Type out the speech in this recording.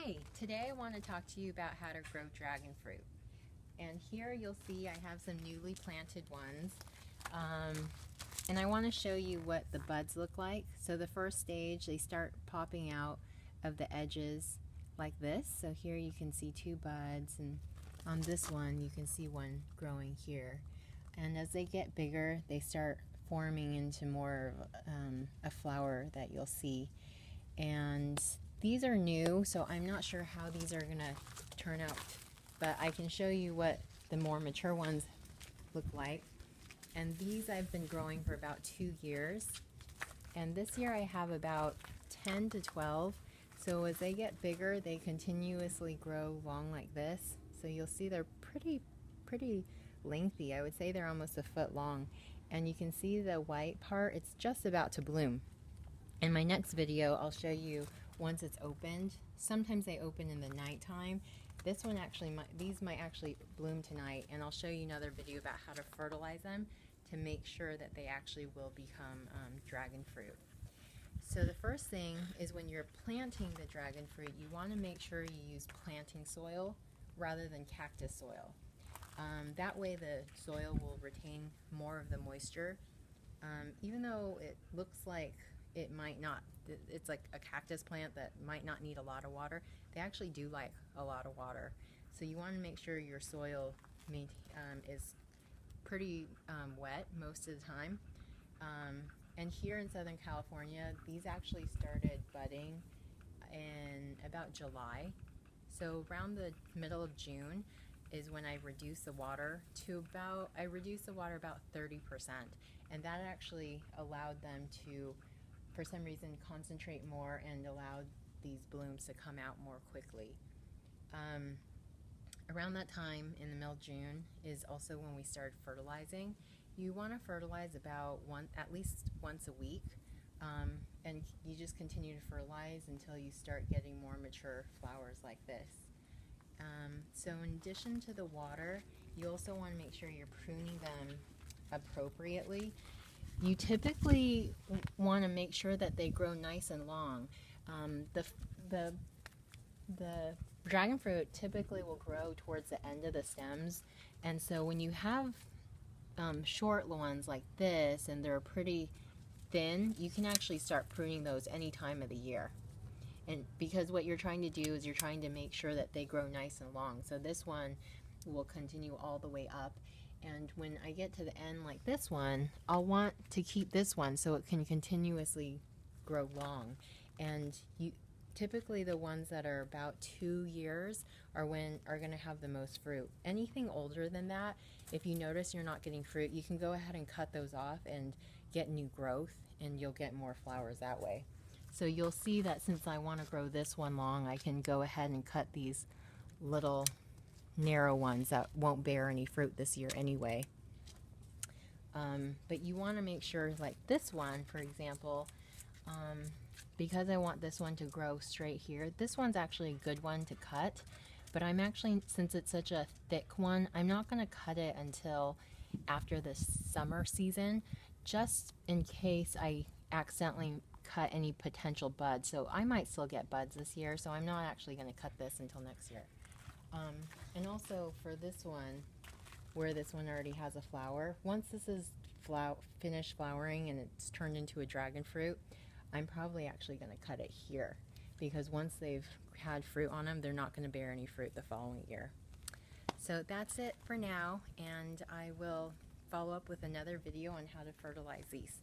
Hi, today I want to talk to you about how to grow dragon fruit. And here you'll see I have some newly planted ones. And I want to show you what the buds look like. So the first stage, they start popping out of the edges like this. So here you can see two buds, and on this one you can see one growing here. And as they get bigger, they start forming into more a flower that you'll see. And these are new, so I'm not sure how these are gonna turn out, but I can show you what the more mature ones look like. And these I've been growing for about 2 years, and this year I have about 10 to 12. So as they get bigger, they continuously grow long like this. So you'll see they're pretty lengthy. I would say they're almost a foot long. And you can see the white part, it's just about to bloom. In my next video, I'll show you once it's opened. Sometimes they open in the nighttime. This one actually these might actually bloom tonight, and I'll show you another video about how to fertilize them to make sure that they actually will become dragon fruit. So the first thing is, when you're planting the dragon fruit, you want to make sure you use planting soil rather than cactus soil. That way the soil will retain more of the moisture. Even though it looks like it might not, it's like a cactus plant that might not need a lot of water, they actually do like a lot of water. So you want to make sure your soil is pretty wet most of the time. And here in Southern California, these actually started budding in about July. So around the middle of June is when I reduced the water to about 30%. And that actually allowed them to, for some reason, concentrate more and allowed these blooms to come out more quickly. Around that time, in the middle of June, is also when we started fertilizing. You want to fertilize about at least once a week, and you just continue to fertilize until you start getting more mature flowers like this. So in addition to the water, you also want to make sure you're pruning them appropriately. You typically want to make sure that they grow nice and long. The dragon fruit typically will grow towards the end of the stems, and so when you have short ones like this and they're pretty thin, you can actually start pruning those any time of the year. And because what you're trying to do is you're trying to make sure that they grow nice and long. So this one will continue all the way up. And when I get to the end like this one, I'll want to keep this one so it can continuously grow long. And typically the ones that are about 2 years are going to have the most fruit. Anything older than that, if you notice you're not getting fruit, you can go ahead and cut those off and get new growth, and you'll get more flowers that way. So you'll see that since I want to grow this one long, I can go ahead and cut these little narrow ones that won't bear any fruit this year anyway. But you want to make sure, like this one, for example, because I want this one to grow straight here, this one's actually a good one to cut, but I'm actually, since it's such a thick one, I'm not going to cut it until after the summer season, just in case I accidentally cut any potential buds. So I might still get buds this year, so I'm not actually going to cut this until next year. And also for this one, where this one already has a flower, once this is finished flowering and it's turned into a dragon fruit, I'm probably actually going to cut it here, because once they've had fruit on them, they're not going to bear any fruit the following year. So that's it for now, and I will follow up with another video on how to fertilize these.